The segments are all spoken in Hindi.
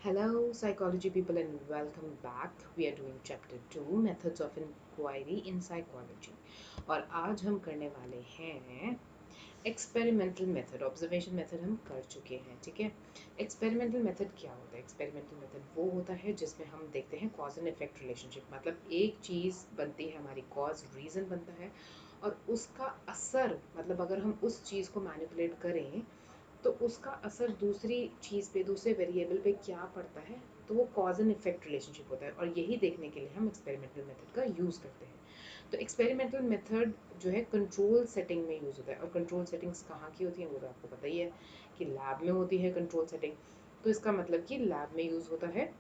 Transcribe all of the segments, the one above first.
Hello, psychology people, and welcome back. We are doing chapter 2 methods of inquiry in psychology. और आज हम करने वाले हैं एक्सपेरिमेंटल मेथड। ऑब्जर्वेशन मेथड हम कर चुके हैं, ठीक है। एक्सपेरिमेंटल मेथड क्या होता है? एक्सपेरिमेंटल मेथड वो होता है जिसमें हम देखते हैं कॉज एंड इफेक्ट रिलेशनशिप। मतलब एक चीज़ बनती है, हमारी कॉज रीज़न बनता है, और उसका असर, मतलब अगर हम उस चीज़ को मैनिपुलेट करें तो उसका असर दूसरी चीज़ पे, दूसरे वेरिएबल पे क्या पड़ता है, तो वो कॉज एंड इफेक्ट रिलेशनशिप होता है। और यही देखने के लिए हम एक्सपेरिमेंटल मेथड का यूज़ करते हैं। तो एक्सपेरिमेंटल मेथड जो है कंट्रोल सेटिंग में यूज़ होता है। और कंट्रोल सेटिंग्स कहाँ की होती हैं वो तो आपको पता ही है कि लैब में होती है कंट्रोल सेटिंग। तो इसका मतलब कि लैब में यूज़ होता है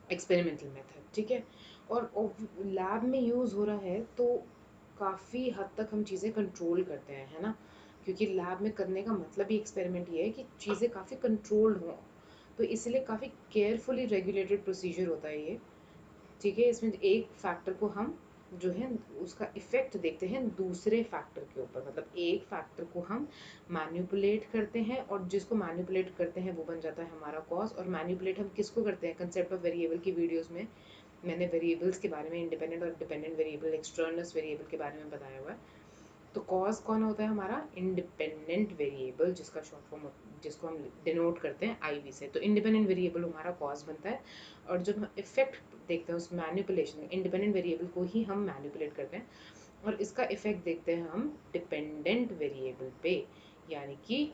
एक्सपेरिमेंटल मेथड, ठीक है। और लैब में यूज़ हो रहा है तो काफ़ी हद तक हम चीज़ें कंट्रोल करते हैं, है ना। क्योंकि लैब में करने का मतलब ही एक्सपेरिमेंट ये है कि चीज़ें काफ़ी कंट्रोल्ड हों, तो इसलिए काफ़ी केयरफुली रेगुलेटेड प्रोसीजर होता है ये, ठीक है। इसमें एक फैक्टर को हम जो है उसका इफेक्ट देखते हैं दूसरे फैक्टर के ऊपर। मतलब एक फैक्टर को हम मैनिपुलेट करते हैं और जिसको मैनिपुलेट करते हैं वो बन जाता है हमारा कॉज। और मैनिपुलेट हम किसको करते हैं? कंसेप्ट ऑफ वेरिएबल की वीडियोस में मैंने वेरिएबल्स के बारे में, इंडिपेंडेंट और डिपेंडेंट वेरिएबल, एक्सटर्नल वेरिएबल के बारे में बताया हुआ है। तो कॉज कौन होता है? हमारा इंडिपेंडेंट वेरिएबल, जिसका शॉर्ट फॉर्म जिसको हम डिनोट करते हैं आईवी से। तो इंडिपेंडेंट वेरिएबल हमारा कॉज बनता है। और जब हम इफेक्ट देखते हैं उस मैनिपुलेशन में, इंडिपेंडेंट वेरिएबल को ही हम मैनिपुलेट करते हैं और इसका इफेक्ट देखते हैं हम डिपेंडेंट वेरिएबल पे। यानी कि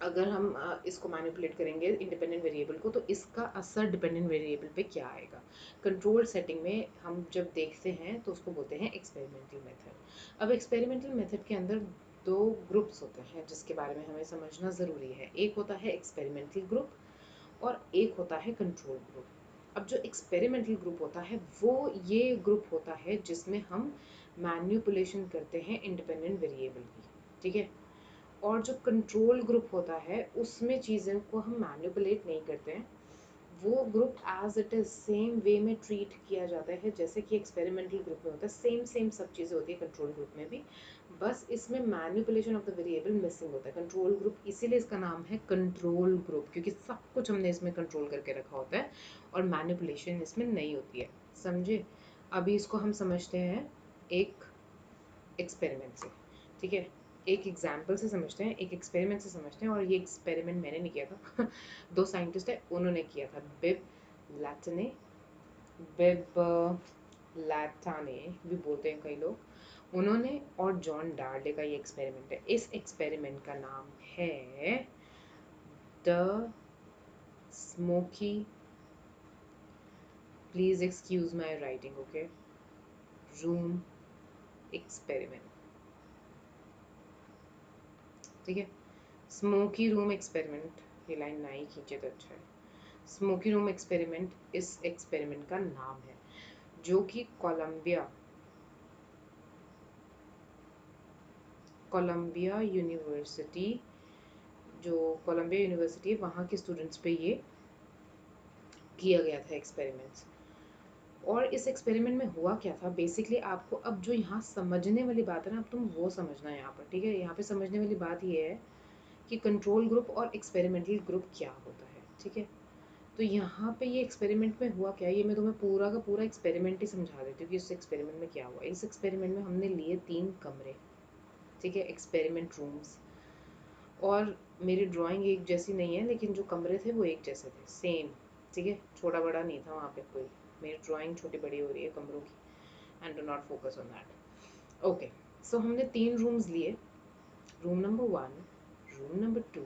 अगर हम इसको मैनिपुलेट करेंगे इंडिपेंडेंट वेरिएबल को, तो इसका असर डिपेंडेंट वेरिएबल पे क्या आएगा। कंट्रोल सेटिंग में हम जब देखते हैं तो उसको बोलते हैं एक्सपेरिमेंटल मेथड। अब एक्सपेरिमेंटल मेथड के अंदर दो ग्रुप्स होते हैं जिसके बारे में हमें समझना ज़रूरी है। एक होता है एक्सपेरिमेंटल ग्रुप और एक होता है कंट्रोल ग्रुप। अब जो एक्सपेरिमेंटल ग्रुप होता है वो ये ग्रुप होता है जिसमें हम मैन्युपुलेशन करते हैं इंडिपेंडेंट वेरिएबल की, ठीक है। और जो कंट्रोल ग्रुप होता है उसमें चीज़ों को हम मैनिपुलेट नहीं करते हैं। वो group as it is same way में ट्रीट किया जाता है जैसे कि एक्सपेरिमेंटल ग्रुप में होता है। सेम सेम सब चीज़ें होती है कंट्रोल ग्रुप में भी, बस इसमें manipulation of the variable missing होता है। कंट्रोल ग्रुप इसीलिए इसका नाम है कंट्रोल ग्रुप, क्योंकि सब कुछ हमने इसमें कंट्रोल करके रखा होता है और मैनिपुलेशन इसमें नहीं होती है, समझे। अभी इसको हम समझते हैं एक एक्सपेरिमेंट से, ठीक है। एक एग्जाम्पल से समझते हैं, एक एक्सपेरिमेंट से समझते हैं। और ये एक्सपेरिमेंट मैंने नहीं किया था दो साइंटिस्ट है उन्होंने किया था, बिब लैटाने भी बोलते हैं कई लोग, उन्होंने, और जॉन डार्डे का ये एक्सपेरिमेंट है। इस एक्सपेरिमेंट का नाम है the smoky, please excuse my writing, okay, room experiment, ठीक है। स्मोकी रूम एक्सपेरिमेंट, ये लाइन ना ही खींचे तो अच्छा है। स्मोकी रूम एक्सपेरिमेंट इस एक्सपेरिमेंट का नाम है, जो कि कोलंबिया यूनिवर्सिटी, जो कोलंबिया यूनिवर्सिटी है वहाँ के स्टूडेंट्स पे ये किया गया था एक्सपेरिमेंट्स। और इस एक्सपेरिमेंट में हुआ क्या था बेसिकली, आपको अब जो यहाँ समझने वाली बात है ना, अब तुम वो समझना है यहाँ पर, ठीक है। यहाँ पे समझने वाली बात ये है कि कंट्रोल ग्रुप और एक्सपेरिमेंटल ग्रुप क्या होता है, ठीक है। तो यहाँ पे ये एक्सपेरिमेंट में हुआ क्या, ये मैं तुम्हें पूरा का पूरा एक्सपेरिमेंट ही समझा देती हूँ कि इस एक्सपेरिमेंट में क्या हुआ। इस एक्सपेरिमेंट में हमने लिए 3 कमरे, ठीक है, एक्सपेरिमेंट रूम्स। और मेरी ड्राइंग एक जैसी नहीं है, लेकिन जो कमरे थे वो एक जैसे थे, सेम, ठीक है। छोटा बड़ा नहीं था वहाँ पे कोई। मेरी ड्राइंग छोटी बड़ी हो रही है कमरों की, and do not focus on that, okay. So हमने 3 रूम्स लिए, room number 1, room number 2,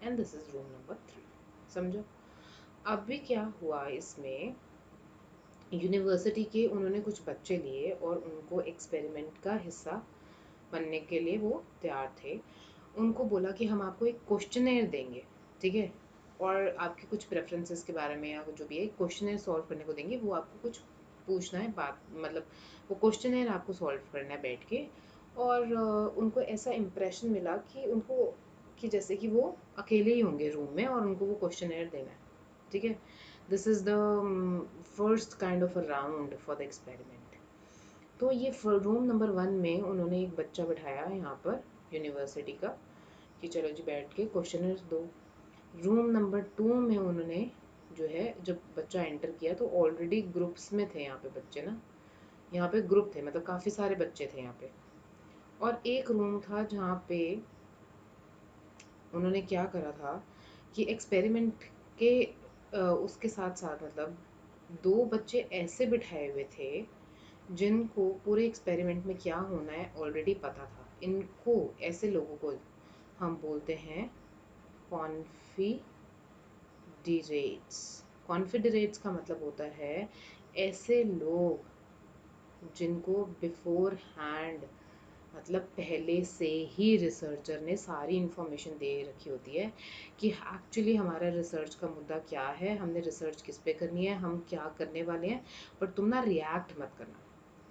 and this is room number 3, समझो। अब भी क्या हुआ इसमें, यूनिवर्सिटी के उन्होंने कुछ बच्चे लिए और उनको एक्सपेरिमेंट का हिस्सा बनने के लिए वो तैयार थे। उनको बोला कि हम आपको एक क्वेश्चनेयर देंगे, ठीक है, और आपके कुछ प्रेफरेंसेस के बारे में या जो भी है क्वेश्चनेयर सॉल्व करने को देंगे। वो आपको कुछ पूछना है बात, मतलब वो क्वेश्चनेयर आपको सॉल्व करना है बैठ के। और उनको ऐसा इम्प्रेशन मिला कि उनको, कि जैसे कि वो अकेले ही होंगे रूम में और उनको वो क्वेश्चनेयर देना है, ठीक है। This is the first kind of a round for the experiment. तो ये रूम नंबर 1 में उन्होंने एक बच्चा बिठाया यहाँ पर यूनिवर्सिटी का, कि चलो जी बैठ के क्वेश्चनर्स दो। रूम नंबर 2 में उन्होंने जो है जब बच्चा एंटर किया तो ऑलरेडी ग्रुप्स में थे यहाँ पे बच्चे ना, यहाँ पे ग्रुप थे, मतलब काफ़ी सारे बच्चे थे यहाँ पे। और एक रूम था जहाँ पे उन्होंने क्या करा था कि एक्सपेरिमेंट के उसके साथ साथ मतलब दो बच्चे ऐसे बिठाए हुए थे जिनको पूरे एक्सपेरिमेंट में क्या होना है ऑलरेडी पता था। इनको, ऐसे लोगों को हम बोलते हैं कॉन्फिडिरेट्स। कॉन्फिडरेट्स का मतलब होता है ऐसे लोग जिनको बिफोर हैंड, मतलब पहले से ही रिसर्चर ने सारी इन्फॉर्मेशन दे रखी होती है कि एक्चुअली हमारा रिसर्च का मुद्दा क्या है, हमने रिसर्च किस पे करनी है, हम क्या करने वाले हैं, पर तुम ना रिएक्ट मत करना,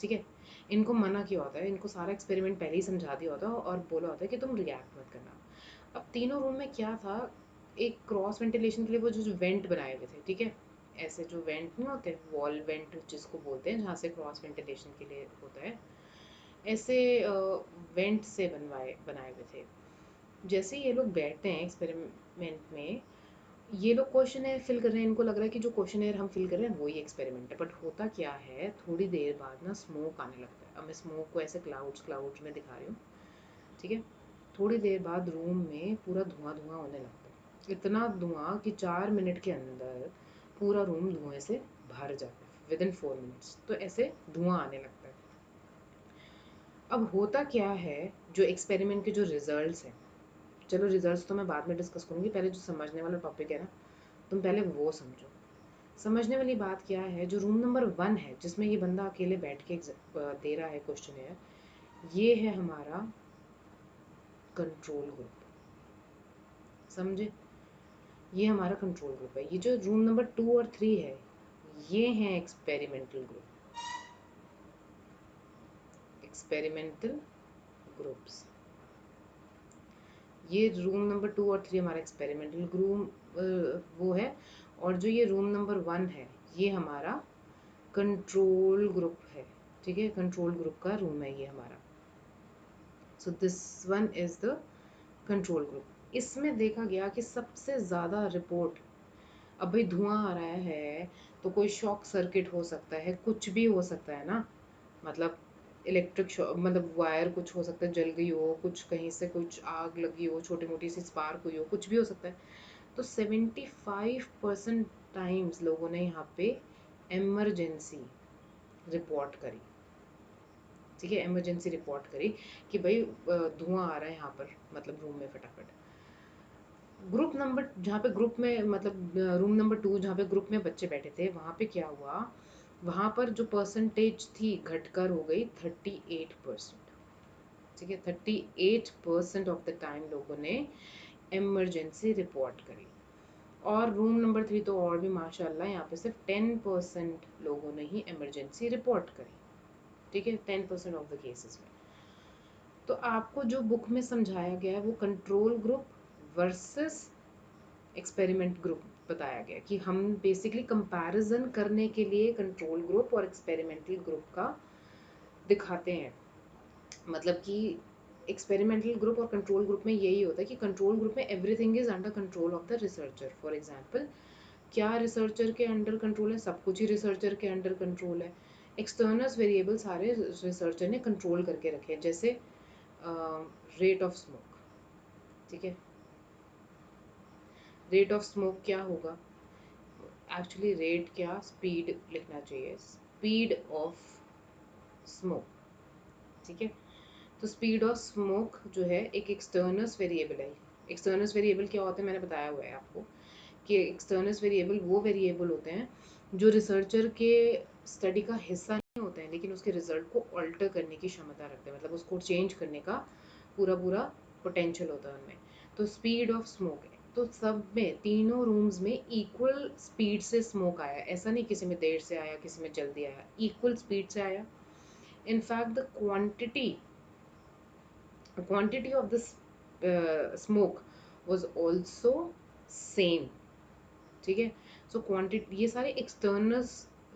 ठीक है। इनको मना किया होता है, इनको सारा एक्सपेरिमेंट पहले ही समझा दिया होता है और बोला होता है कि तुम रिएक्ट मत करना। अब तीनों रूम में क्या था, एक क्रॉस वेंटिलेशन के लिए वो जो वेंट बनाए हुए थे, ठीक है, ऐसे जो वेंट नहीं होते, वॉल वेंट जिसको बोलते हैं, जहाँ से क्रॉस वेंटिलेशन के लिए होता है, ऐसे वेंट से बनाए हुए थे। जैसे ये लोग बैठते हैं एक्सपेरिमेंट में, ये लोग क्वेश्चन एयर फिल कर रहे हैं, इनको लग रहा है कि जो क्वेश्चन एयर हम फिल कर रहे हैं वही एक्सपेरिमेंट है, बट होता क्या है, थोड़ी देर बाद ना स्मोक आने लगता है। अब मैं स्मोक को ऐसे क्लाउड्स क्लाउड्स में दिखा रही हूँ, ठीक है। थोड़ी देर बाद रूम में पूरा धुआं धुआं होने लगता है, इतना धुआं कि 4 मिनट के अंदर पूरा रूम धुएं से भर जाता है, विद इन 4 मिनट्स तो ऐसे धुआं आने लगता है। अब होता क्या है, जो एक्सपेरिमेंट के जो रिजल्ट्स हैं, चलो रिजल्ट्स तो मैं बाद में डिस्कस करूँगी, पहले जो समझने वाला टॉपिक है ना, तुम पहले वो समझो। समझने वाली बात क्या है, जो रूम नंबर 1 है जिसमें ये बंदा अकेले बैठ के दे रहा है क्वेश्चन है, ये है हमारा कंट्रोल ग्रुप, समझे। ये हमारा कंट्रोल ग्रुप है। ये जो रूम नंबर 2 और 3 है, ये हैं एक्सपेरिमेंटल ग्रुप, एक्सपेरिमेंटल ग्रुप्स। ये रूम नंबर 2 और 3 हमारा एक्सपेरिमेंटल ग्रुप वो है। और जो ये रूम नंबर 1 है, ये हमारा कंट्रोल ग्रुप है, ठीक है, कंट्रोल ग्रुप का रूम है ये हमारा। So this one is the control group. इसमें देखा गया कि सबसे ज़्यादा रिपोर्ट, अब भाई धुआं आ रहा है तो कोई शॉक सर्किट हो सकता है, कुछ भी हो सकता है ना, मतलब इलेक्ट्रिक मतलब वायर कुछ हो सकता है, जल गई हो, कुछ कहीं से कुछ आग लगी हो, छोटी मोटी सी स्पार्क हुई हो, कुछ भी हो सकता है। तो 75% टाइम्स लोगों ने यहाँ पे एमरजेंसी रिपोर्ट करी, ठीक है, इमरजेंसी रिपोर्ट करी कि भाई धुआं आ रहा है यहाँ पर, मतलब रूम में फटाफट। ग्रुप नंबर जहाँ पे ग्रुप में मतलब रूम नंबर 2 जहाँ पे ग्रुप में बच्चे बैठे थे, वहाँ पे क्या हुआ, वहाँ पर जो परसेंटेज थी घटकर हो गई 38%, ठीक है। 38% ऑफ द टाइम लोगों ने इमरजेंसी रिपोर्ट करी। और रूम नंबर 3 तो और भी माशाल्लाह, यहाँ पे सिर्फ 10% लोगों ने ही इमरजेंसी रिपोर्ट करी, ठीक है, 10% ऑफ द केसेस में। तो आपको जो बुक में समझाया गया है वो control group versus experiment group बताया गया, कि हम बेसिकली कंपैरिजन करने के लिए कंट्रोल ग्रुप और एक्सपेरिमेंटल ग्रुप का दिखाते हैं। मतलब कि एक्सपेरिमेंटल ग्रुप और कंट्रोल ग्रुप में यही होता है कि कंट्रोल ग्रुप में everything is under control of the researcher. For example, क्या रिसर्चर के अंडर कंट्रोल है, सब कुछ ही रिसर्चर के अंडर कंट्रोल है। एक्सटर्नल वेरिएबल सारे रिसर्चर ने कंट्रोल करके रखे हैं, जैसे रेट ऑफ स्मोक, ठीक है। रेट ऑफ स्मोक क्या होगा, एक्चुअली रेट क्या, स्पीड लिखना चाहिए, स्पीड ऑफ स्मोक, ठीक है। तो स्पीड ऑफ स्मोक जो है एक एक्सटर्नल वेरिएबल है। एक्सटर्नल वेरिएबल क्या होते हैं, मैंने बताया हुआ है आपको कि एक्सटर्नल वेरिएबल वो वेरिएबल होते हैं जो रिसर्चर के स्टडी का हिस्सा नहीं होते हैं, लेकिन उसके रिजल्ट को अल्टर करने की क्षमता रखते हैं, मतलब उसको चेंज करने का पूरा पूरा पोटेंशियल होता है उनमें। तो स्पीड ऑफ स्मोक है, तो सब में तीनों रूम्स में इक्वल स्पीड से स्मोक आया, ऐसा नहीं किसी में देर से आया किसी में जल्दी आया, इक्वल स्पीड से आया। In fact the quantity of this smoke was also same, ठीक है। सो क्वांटिटी, ये सारे एक्सटर्नल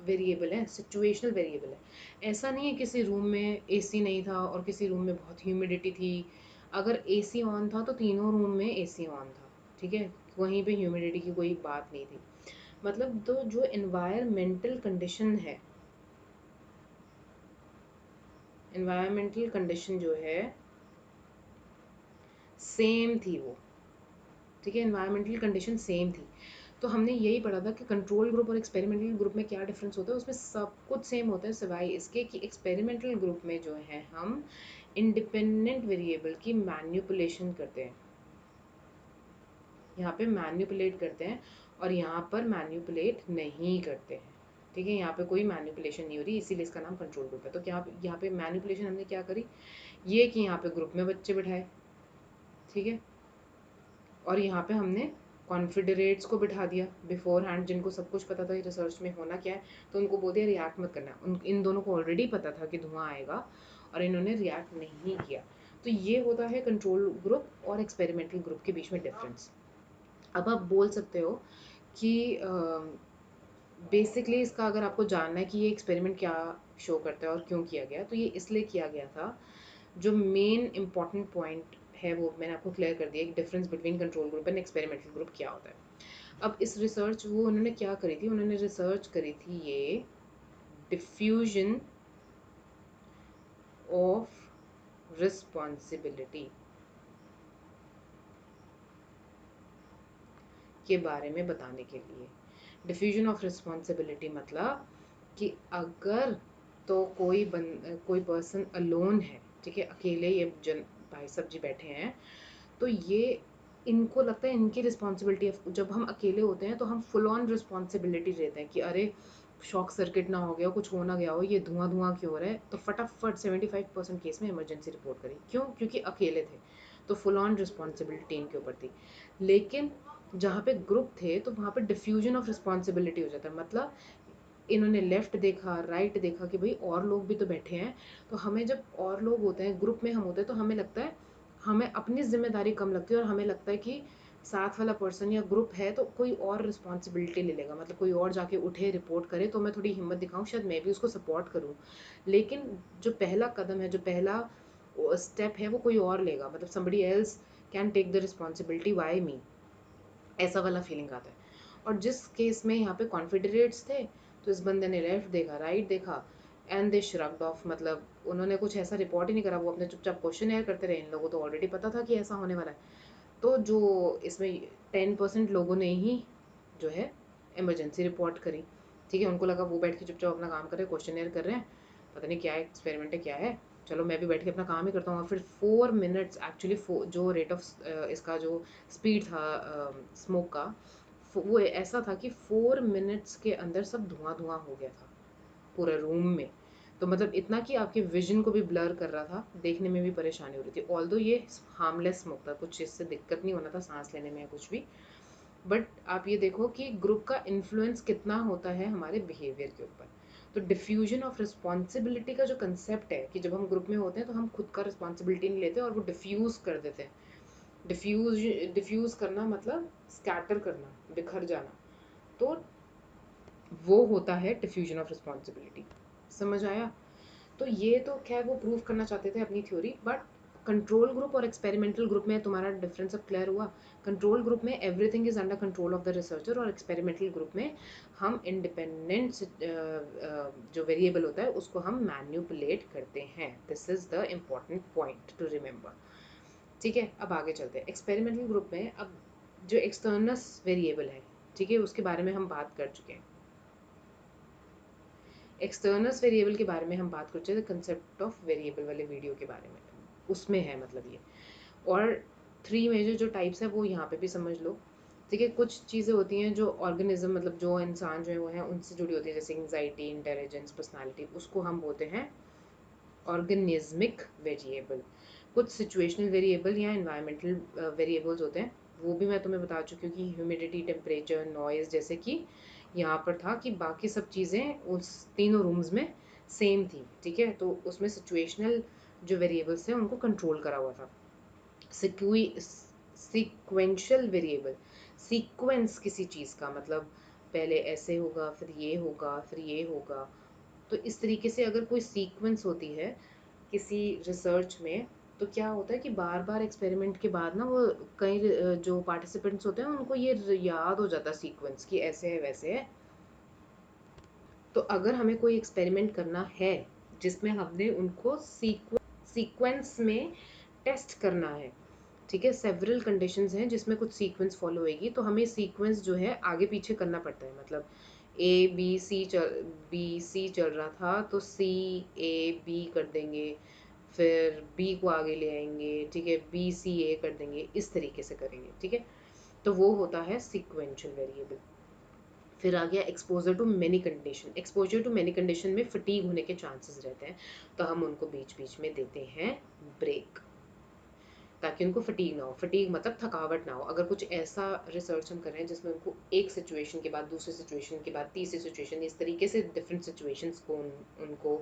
वेरिएबल है, सिचुएशनल वेरिएबल है। ऐसा नहीं है किसी रूम में एसी नहीं था और किसी रूम में बहुत ह्यूमिडिटी थी, अगर एसी ऑन था तो तीनों रूम में एसी ऑन था, ठीक है। कहीं पे ह्यूमिडिटी की कोई बात नहीं थी। मतलब तो जो एनवायरमेंटल कंडीशन है, एनवायरमेंटल कंडीशन जो है सेम थी वो, ठीक है, एनवायरमेंटल कंडीशन सेम थी। तो हमने यही पढ़ा था कि कंट्रोल ग्रुप और एक्सपेरिमेंटल ग्रुप में क्या डिफरेंस होता है, उसमें सब कुछ सेम होता है सिवाय इसके कि एक्सपेरिमेंटल ग्रुप में जो है हम इंडिपेंडेंट वेरिएबल की मैन्युपुलेशन करते हैं, यहाँ पे मैन्युपुलेट करते हैं और यहाँ पर मैन्युपुलेट नहीं करते हैं, ठीक है, यहाँ पे कोई मैन्युपुलेशन नहीं हो रही, इसीलिए इसका नाम कंट्रोल ग्रुप है। तो क्या यहाँ पे मैन्युपुलेशन हमने क्या करी, ये कि यहाँ पे ग्रुप में बच्चे बिठाए, ठीक है, और यहाँ पे हमने कॉन्फिडरेट्स को बिठा दिया बिफोर हैंड, जिनको सब कुछ पता था रिसर्च में होना क्या है, तो उनको बोल दिया रिएक्ट मत करना। इन दोनों को ऑलरेडी पता था कि धुआं आएगा और इन्होंने रिएक्ट नहीं किया। तो ये होता है कंट्रोल ग्रुप और एक्सपेरिमेंटल ग्रुप के बीच में डिफरेंस। अब आप बोल सकते हो कि बेसिकली इसका अगर आपको जानना है कि ये एक्सपेरिमेंट क्या शो करता है और क्यों किया गया, तो ये इसलिए किया गया था, जो मेन इंपॉर्टेंट पॉइंट है वो मैंने आपको क्लियर कर दिया, difference between control group and experimental group क्या होता है। अब इस रिसर्च वो उन्होंने क्या करी थी, उन्होंने रिसर्च करी थी ये डिफ्यूजन ऑफ रिस्पॉन्सिबिलिटी के बारे में बताने के लिए। डिफ्यूजन ऑफ रिस्पॉन्सिबिलिटी मतलब कि अगर तो कोई पर्सन अलोन है, ठीक है, अकेले ये जन भाई साहब जी बैठे हैं, तो ये इनको लगता है इनकी रिस्पॉन्सिबिलिटी है। जब हम अकेले होते हैं तो हम फुल ऑन रिस्पॉन्सिबिलिटी लेते हैं कि अरे शॉक सर्किट ना हो गया, कुछ हो ना गया हो, ये धुआं धुआं क्यों हो रहा है, तो फटाफट 75% केस में इमरजेंसी रिपोर्ट करी। क्यों? क्योंकि अकेले थे, तो फुल ऑन रिस्पॉन्सिबिलिटी इनके ऊपर थी। लेकिन जहाँ पे ग्रुप थे तो वहाँ पे डिफ्यूजन ऑफ रिस्पॉन्सिबिलिटी हो जाता है। मतलब इन्होंने लेफ्ट देखा, राइट देखा कि भाई और लोग भी तो बैठे हैं, तो हमें जब और लोग होते हैं, ग्रुप में हम होते हैं, तो हमें लगता है हमें अपनी जिम्मेदारी कम लगती है और हमें लगता है कि साथ वाला पर्सन या ग्रुप है तो कोई और रिस्पॉन्सिबिलिटी ले लेगा, मतलब कोई और जाके उठे रिपोर्ट करे तो मैं थोड़ी हिम्मत दिखाऊं, शायद मैं भी उसको सपोर्ट करूं। लेकिन जो पहला कदम है, जो पहला स्टेप है, वो कोई और लेगा, मतलब somebody else can take the responsibility why me, ऐसा वाला फीलिंग आता है। और जिस केस में यहाँ पे कॉन्फिडरेट्स थे, तो इस बंदे ने लेफ्ट देखा, राइट देखा, एंड दे श्रग्ड ऑफ, मतलब उन्होंने कुछ ऐसा रिपोर्ट ही नहीं करा, वो अपने चुपचाप क्वेश्चन एयर करते रहे। इन लोगों तो ऑलरेडी पता था कि ऐसा होने वाला है। तो जो इसमें 10% लोगों ने ही जो है इमरजेंसी रिपोर्ट करी, ठीक है, उनको लगा वो बैठ के चुपचाप अपना काम कर रहे हैं, क्वेश्चन एयर कर रहे हैं, पता नहीं क्या एक्सपेरिमेंट है क्या है, चलो मैं भी बैठ के अपना काम ही करता हूँ। और फिर 4 मिनट्स एक्चुअली जो रेट ऑफ इसका जो स्पीड था स्मोक का, वो ऐसा था कि 4 मिनट्स के अंदर सब धुआं धुआं हो गया था पूरे रूम में। तो मतलब इतना कि आपके विजन को भी ब्लर कर रहा था, देखने में भी परेशानी हो रही थी। ऑल्दो ये हार्मलेस स्मोक था, कुछ इससे दिक्कत नहीं होना था सांस लेने में या कुछ भी, बट आप ये देखो कि ग्रुप का इन्फ्लुएंस कितना होता है हमारे बिहेवियर के ऊपर। तो डिफ्यूजन ऑफ रिस्पॉन्सिबिलिटी का जो कंसेप्ट है कि जब हम ग्रुप में होते हैं तो हम खुद का रिस्पॉन्सिबिलिटी नहीं लेते और वो डिफ्यूज कर देते हैं। डिफ्यूज करना मतलब स्कैटर करना, बिखर जाना, तो वो होता है डिफ्यूजन ऑफ रिस्पॉन्सिबिलिटी। समझ आया? तो ये तो खैर वो प्रूव करना चाहते थे अपनी थ्योरी, बट कंट्रोल ग्रुप और एक्सपेरिमेंटल ग्रुप में तुम्हारा डिफरेंस अब क्लियर हुआ। कंट्रोल ग्रुप में everything is under control of the researcher, और एक्सपेरिमेंटल ग्रुप में हम इंडिपेंडेंट जो वेरिएबल होता है उसको हम मैन्युपुलेट करते हैं। This is the important point two remember, ठीक है। अब आगे चलते हैं एक्सपेरिमेंटल ग्रुप में। अब जो एक्सटर्नस वेरिएबल है, ठीक है, उसके बारे में हम बात कर चुके हैं। एक्सटर्नस वेरिएबल के बारे में हम बात करते हैं कंसेप्ट ऑफ वेरिएबल वाले वीडियो के बारे में, उसमें है मतलब ये। और 3 मेजर जो टाइप्स है वो यहाँ पे भी समझ लो, ठीक है। कुछ चीज़ें होती हैं जो ऑर्गेनिज्म, मतलब जो इंसान जो है वो है उनसे जुड़ी होती है, जैसे एंग्जाइटी, इंटेलिजेंस, पर्सनालिटी, उसको हम बोलते हैं ऑर्गेनिज्मिक वेरिएबल। कुछ सिचुएशनल वेरिएबल या एनवायरमेंटल वेरिएबल्स होते हैं, वो भी मैं तुम्हें बता चुकी हूँ कि ह्यूमिडिटी, टेम्परेचर, नॉइज़, जैसे कि यहाँ पर था कि बाकी सब चीज़ें उस तीनों रूम्स में सेम थी, ठीक है। तो उसमें सिचुएशनल जो वेरिएबल्स थे उनको कंट्रोल करा हुआ था। सीक्वेंशियल वेरिएबल, सीक्वेंस किसी चीज़ का मतलब पहले ऐसे होगा, फिर ये होगा, फिर ये होगा, तो इस तरीके से अगर कोई सीक्वेंस होती है किसी रिसर्च में, तो क्या होता है कि बार बार एक्सपेरिमेंट के बाद ना वो कई जो पार्टिसिपेंट्स होते हैं उनको ये याद हो जाता है सीक्वेंस कि ऐसे है वैसे है। तो अगर हमें कोई एक्सपेरिमेंट करना है जिसमें हमने उनको सीक्वेंस में टेस्ट करना है, ठीक है, सेवरल कंडीशंस हैं जिसमें कुछ सीक्वेंस फॉलो होएगी, तो हमें सीक्वेंस जो है आगे पीछे करना पड़ता है। मतलब बी सी चल रहा था तो C A B कर देंगे, फिर बी को आगे ले आएंगे, ठीक है, B C A कर देंगे, इस तरीके से करेंगे, ठीक है। तो वो होता है सिक्वेंशियल वेरिएबल। फिर आ गया exposure to many condition. Exposure to many condition में फटीग होने के चांसेस रहते हैं, तो हम उनको बीच बीच में देते हैं ब्रेक, ताकि उनको फटीग ना हो। फटीग मतलब थकावट ना हो। अगर कुछ ऐसा रिसर्च हम कर रहे हैं जिसमें उनको एक सिचुएशन के बाद दूसरी सिचुएशन के बाद तीसरी सिचुएशन, इस तरीके से डिफरेंट सिचुएशंस को उनको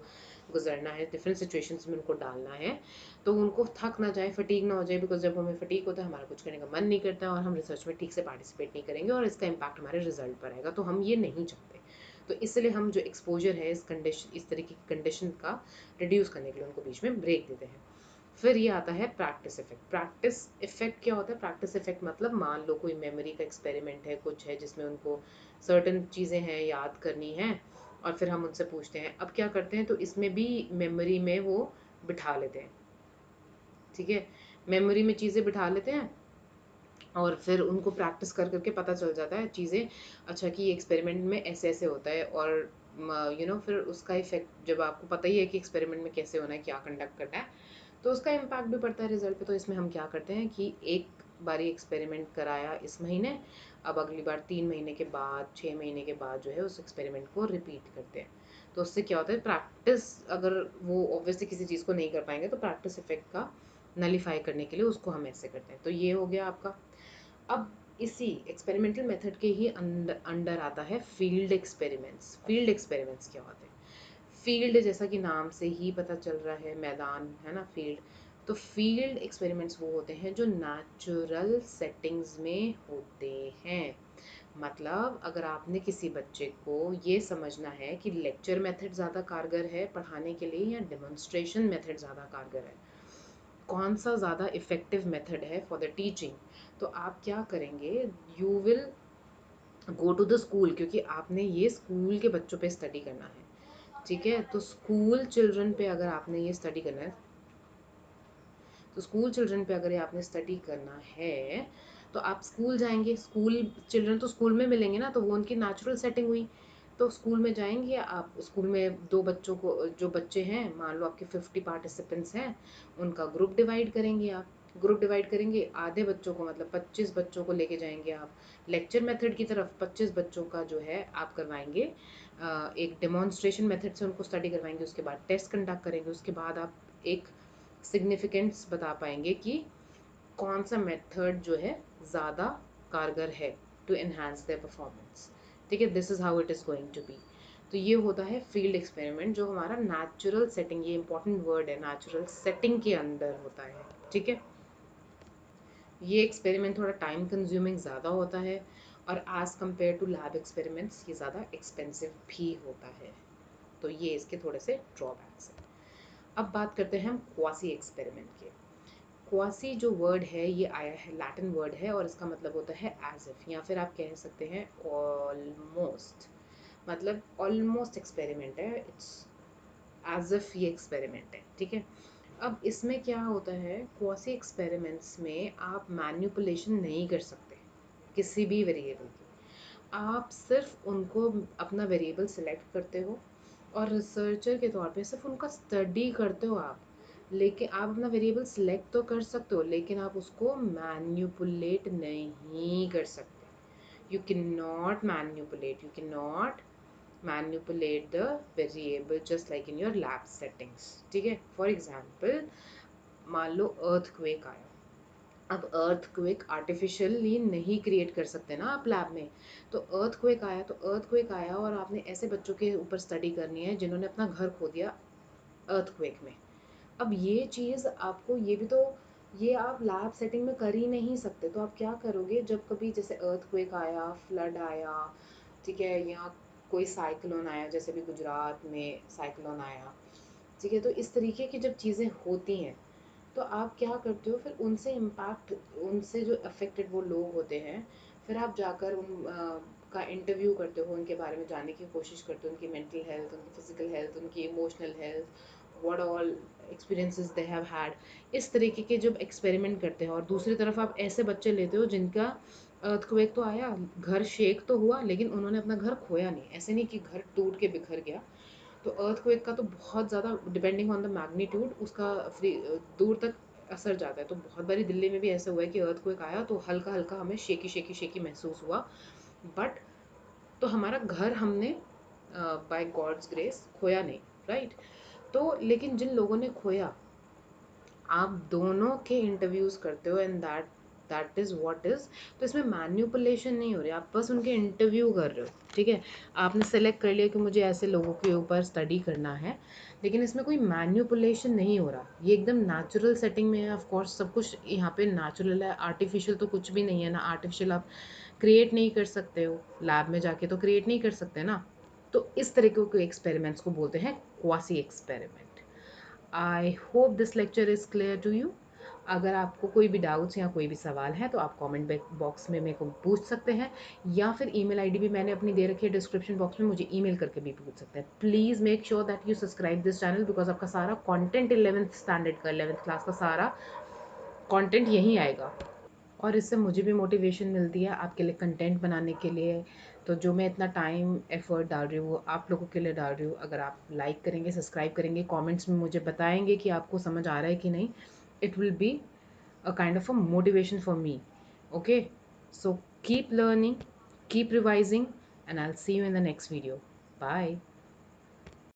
गुजरना है, डिफरेंट सिचुएशंस में उनको डालना है, तो उनको थक ना जाए, फटीग ना हो जाए। बिकॉज जब हमें फटीग होता है हमारा कुछ करने का मन नहीं करता और हम रिसर्च में ठीक से पार्टिसिपेट नहीं करेंगे और इसका इम्पैक्ट हमारे रिजल्ट पर आएगा, तो हम ये नहीं चाहते। तो इसलिए हम जो एक्सपोजर है इस तरीके की कंडीशन का रिड्यूस करने के लिए उनको बीच में ब्रेक देते हैं। फिर ये आता है प्रैक्टिस इफेक्ट। प्रैक्टिस इफेक्ट क्या होता है? प्रैक्टिस इफेक्ट मतलब मान लो कोई मेमोरी का एक्सपेरिमेंट है, कुछ है जिसमें उनको सर्टन चीज़ें हैं याद करनी है, और फिर हम उनसे पूछते हैं। अब क्या करते हैं, तो इसमें भी मेमोरी में वो बिठा लेते हैं, ठीक है, मेमोरी में चीज़ें बिठा लेते हैं और फिर उनको प्रैक्टिस कर करके पता चल जाता है चीज़ें, अच्छा कि ये एक्सपेरिमेंट में ऐसे ऐसे होता है। और फिर उसका इफेक्ट जब आपको पता ही है कि एक्सपेरिमेंट में कैसे होना है, क्या कंडक्ट करना है, तो उसका इम्पैक्ट भी पड़ता है रिजल्ट पे। तो इसमें हम क्या करते हैं कि एक बारी एक्सपेरिमेंट कराया इस महीने, अब अगली बार 3 महीने के बाद 6 महीने के बाद जो है उस एक्सपेरिमेंट को रिपीट करते हैं। तो उससे क्या होता है, प्रैक्टिस, अगर वो ऑब्वियसली किसी चीज़ को नहीं कर पाएंगे तो प्रैक्टिस इफेक्ट का नलीफाई करने के लिए उसको हम ऐसे करते हैं। तो ये हो गया आपका। अब इसी एक्सपेरिमेंटल मेथड के ही अंदर अंडर आता है फील्ड एक्सपेरिमेंट्स। फील्ड एक्सपेरिमेंट्स क्या होते हैं? फील्ड जैसा कि नाम से ही पता चल रहा है, मैदान है ना, फील्ड। तो फील्ड एक्सपेरिमेंट्स वो होते हैं जो नेचुरल सेटिंग्स में होते हैं। मतलब अगर आपने किसी बच्चे को ये समझना है कि लेक्चर मेथड ज़्यादा कारगर है पढ़ाने के लिए या डेमोन्स्ट्रेशन मेथड ज़्यादा कारगर है, कौन सा ज़्यादा इफ़ेक्टिव मेथड है फॉर द टीचिंग, तो आप क्या करेंगे, you will go to the school, क्योंकि आपने ये स्कूल के बच्चों पे स्टडी करना है, ठीक है। तो स्कूल चिल्ड्रन पे अगर आपने ये स्टडी करना है, तो स्कूल चिल्ड्रन पे अगर ये आपने स्टडी करना है, तो आप स्कूल जाएंगे। स्कूल चिल्ड्रन तो स्कूल में मिलेंगे ना, तो वो उनकी नेचुरल सेटिंग हुई। तो स्कूल में जाएंगे आप, स्कूल में दो बच्चों को, जो बच्चे हैं, मान लो आपके 50 पार्टिसिपेंट्स हैं, उनका ग्रुप डिवाइड करेंगे आप। ग्रुप डिवाइड करेंगे, आधे बच्चों को मतलब 25 बच्चों को लेके जाएंगे आप लेक्चर मेथड की तरफ, 25 बच्चों का जो है आप करवाएंगे एक डेमोन्स्ट्रेशन मेथड से उनको स्टडी करवाएंगे, उसके बाद टेस्ट कंडक्ट करेंगे, उसके बाद आप एक सिग्निफिकेंस बता पाएंगे कि कौन सा मेथड जो है ज़्यादा कारगर है टू एनहांस देयर परफॉर्मेंस, ठीक है। This is how it is going to be. तो ये होता है फील्ड एक्सपेरिमेंट, जो हमारा नेचुरल सेटिंग, ये इंपॉर्टेंट वर्ड है, नेचुरल सेटिंग के अंदर होता है, ठीक है। ये एक्सपेरिमेंट थोड़ा टाइम कंज्यूमिंग ज़्यादा होता है, और as compare to lab experiments ये ज़्यादा एक्सपेंसिव भी होता है। तो ये इसके थोड़े से ड्रॉबैक्स हैं। अब बात करते हैं हम क्वासी एक्सपेरिमेंट के। क्वासी जो वर्ड है ये आया है, लैटिन वर्ड है, और इसका मतलब होता है एज इफ, या फिर आप कह सकते हैं ऑलमोस्ट। मतलब ऑलमोस्ट एक्सपेरिमेंट है, इट्स एज इफ ये एक्सपेरिमेंट है, ठीक है। अब इसमें क्या होता है, क्वासी एक्सपेरिमेंट्स में आप मैन्युपुलेशन नहीं कर सकते किसी भी वेरिएबल की। आप सिर्फ उनको अपना वेरिएबल सिलेक्ट करते हो और रिसर्चर के तौर पे सिर्फ उनका स्टडी करते हो आप। लेकिन आप अपना वेरिएबल सिलेक्ट तो कर सकते हो, लेकिन आप उसको मैन्युपुलेट नहीं कर सकते। You can not manipulate, you can not manipulate the variable just like in your lab settings, ठीक है। फॉर एग्जाम्पल, मान लो अर्थक्वेक आया। अब अर्थक्वेक आर्टिफिशियली नहीं क्रिएट कर सकते ना आप लैब में। तो अर्थक्वेक आया और आपने ऐसे बच्चों के ऊपर स्टडी करनी है जिन्होंने अपना घर खो दिया अर्थक्वेक में। अब ये चीज़ आपको, ये भी तो, ये आप लैब सेटिंग में कर ही नहीं सकते। तो आप क्या करोगे, जब कभी जैसे अर्थक्वेक आया, फ्लड आया, ठीक है, या कोई साइक्लोन आया, जैसे भी गुजरात में साइक्लोन आया, ठीक है, तो इस तरीके की जब चीज़ें होती हैं, तो आप क्या करते हो फिर उनसे इम्पैक्ट, उनसे जो अफेक्टेड वो लोग होते हैं, फिर आप जाकर उन का इंटरव्यू करते हो, उनके बारे में जानने की कोशिश करते हो, उनकी मेंटल हेल्थ, उनकी फिजिकल हेल्थ, उनकी emotional health, what all experiences they have had. इस तरीके के जब एक्सपेरिमेंट करते हैं, और दूसरी तरफ आप ऐसे बच्चे लेते हो जिनका अर्थक्वेक तो आया, घर शेक तो हुआ, लेकिन उन्होंने अपना घर खोया नहीं, ऐसे नहीं कि घर टूट के बिखर गया। तो अर्थक्वेक का तो बहुत ज़्यादा डिपेंडिंग ऑन द मैग्नीट्यूड उसका फ्री दूर तक असर जाता है। तो बहुत बारी दिल्ली में भी ऐसा हुआ है कि अर्थक्वेक आया तो हल्का हल्का हमें शेकी शेकी शेकी महसूस हुआ, बट तो हमारा घर हमने बाय गॉड्स ग्रेस खोया नहीं, राइट। तो लेकिन जिन लोगों ने खोया, आप दोनों के इंटरव्यूज करते हो, and that is what is. तो इसमें मैन्युपुलेशन नहीं हो रही, आप बस उनके इंटरव्यू कर रहे हो, ठीक है। आपने सेलेक्ट कर लिया कि मुझे ऐसे लोगों के ऊपर स्टडी करना है, लेकिन इसमें कोई मैन्युपुलेशन नहीं हो रहा, ये एकदम नेचुरल सेटिंग में है। ऑफ कोर्स सब कुछ यहाँ पे नेचुरल है, आर्टिफिशियल तो कुछ भी नहीं है ना। आर्टिफिशियल आप क्रिएट नहीं कर सकते हो, लैब में जाके तो क्रिएट नहीं कर सकते ना। तो इस तरीके के एक्सपेरिमेंट्स को बोलते हैं quasi experiment. I hope this lecture is clear to you. अगर आपको कोई भी डाउट्स या कोई भी सवाल है तो आप कमेंट बॉक्स में मेरे को पूछ सकते हैं, या फिर ईमेल आईडी भी मैंने अपनी दे रखी है डिस्क्रिप्शन बॉक्स में, मुझे ईमेल करके भी पूछ सकते हैं। Please make sure that you subscribe this channel, because आपका सारा कंटेंट 11th स्टैंडर्ड का, 11th क्लास का सारा कंटेंट यहीं आएगा, और इससे मुझे भी मोटिवेशन मिलती है आपके लिए कंटेंट बनाने के लिए। तो जो मैं इतना टाइम एफर्ट डाल रही हूँ वो आप लोगों के लिए डाल रही हूँ। अगर आप लाइक करेंगे, सब्सक्राइब करेंगे, कमेंट्स में मुझे बताएंगे कि आपको समझ आ रहा है कि नहीं, it will be a kind of a motivation for me. Okay, so keep learning, keep revising, and I'll see you in the next video. Bye.